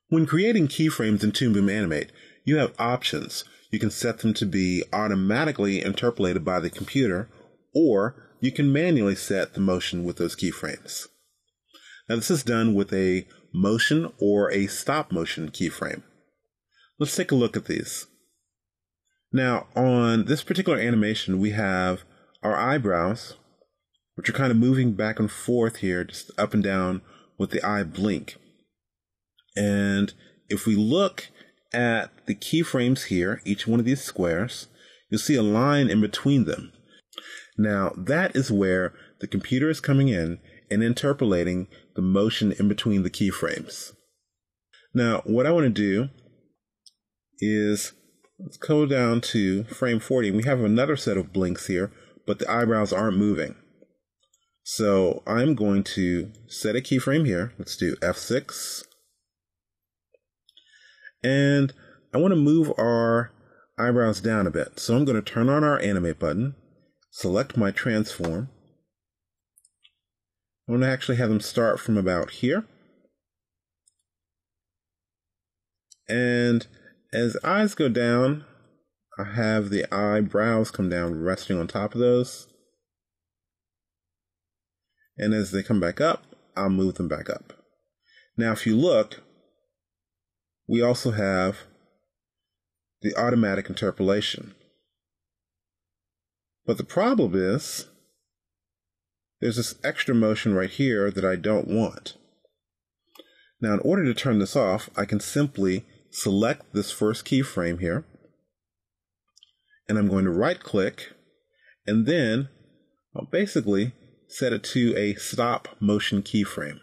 When creating keyframes in Toon Boom Animate, you have options. You can set them to be automatically interpolated by the computer, or you can manually set the motion with those keyframes. Now this is done with a motion or a stop motion keyframe. Let's take a look at these. Now on this particular animation we have our eyebrows, which are kind of moving back and forth here, just up and down with the eye blink. And if we look at the keyframes here, each one of these squares, you'll see a line in between them. Now that is where the computer is coming in and interpolating the motion in between the keyframes. Now what I want to do is, let's go down to frame 40. We have another set of blinks here, but the eyebrows aren't moving. So I'm going to set a keyframe here. Let's do F6. And I want to move our eyebrows down a bit. So I'm going to turn on our animate button, select my transform. I want to actually have them start from about here. And as eyes go down, I have the eyebrows come down, resting on top of those. And as they come back up, I'll move them back up. Now if you look, we also have the automatic interpolation. But the problem is, there's this extra motion right here that I don't want. Now in order to turn this off, I can simply select this first keyframe here, and I'm going to right click, and then I'll basically set it to a stop motion keyframe.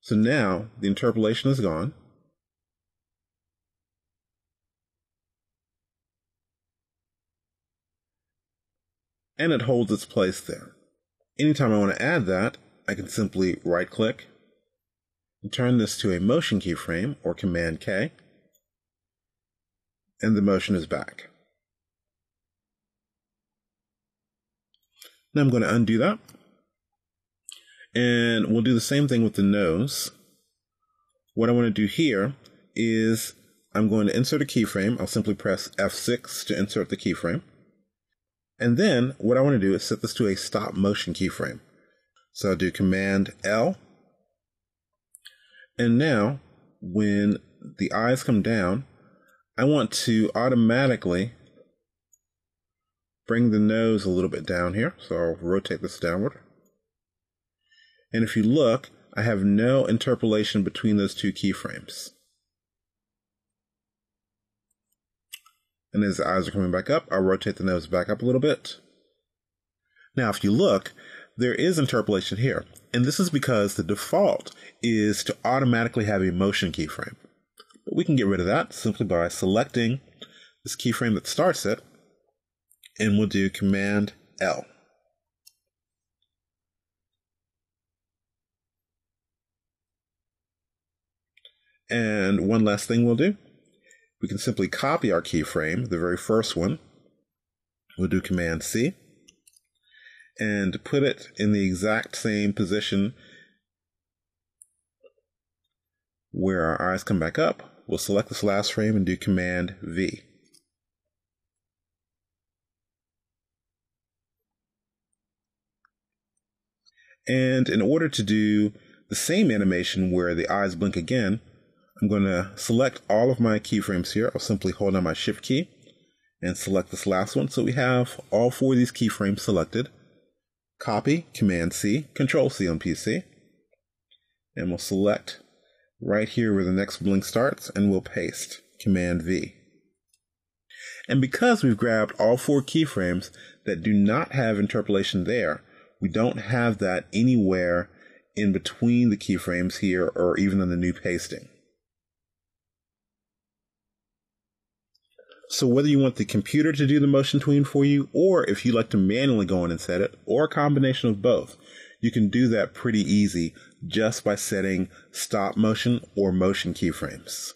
So now the interpolation is gone. And it holds its place there. Anytime I want to add that, I can simply right click and turn this to a motion keyframe, or Command K, and the motion is back. Now I'm going to undo that. And we'll do the same thing with the nose. What I want to do here is I'm going to insert a keyframe. I'll simply press F6 to insert the keyframe. And then what I want to do is set this to a stop motion keyframe. So I'll do Command L. And now when the eyes come down, I want to automatically bring the nose a little bit down here. So I'll rotate this downward. And if you look, I have no interpolation between those two keyframes. And as the eyes are coming back up, I'll rotate the nose back up a little bit. Now, if you look, there is interpolation here. And this is because the default is to automatically have a motion keyframe. But we can get rid of that simply by selecting this keyframe that starts it, and we'll do Command L. And one last thing we'll do, we can simply copy our keyframe, the very first one. We'll do Command C and put it in the exact same position where our eyes come back up. We'll select this last frame and do Command V. And in order to do the same animation where the eyes blink again, I'm going to select all of my keyframes here. I'll simply hold down my Shift key and select this last one. So we have all four of these keyframes selected. Copy, Command C, Control C on PC. And we'll select right here where the next blink starts, and we'll paste, Command V. And because we've grabbed all four keyframes that do not have interpolation there, we don't have that anywhere in between the keyframes here or even in the new pasting. So whether you want the computer to do the motion tween for you, or if you like to manually go in and set it, or a combination of both, you can do that pretty easy just by setting stop motion or motion keyframes.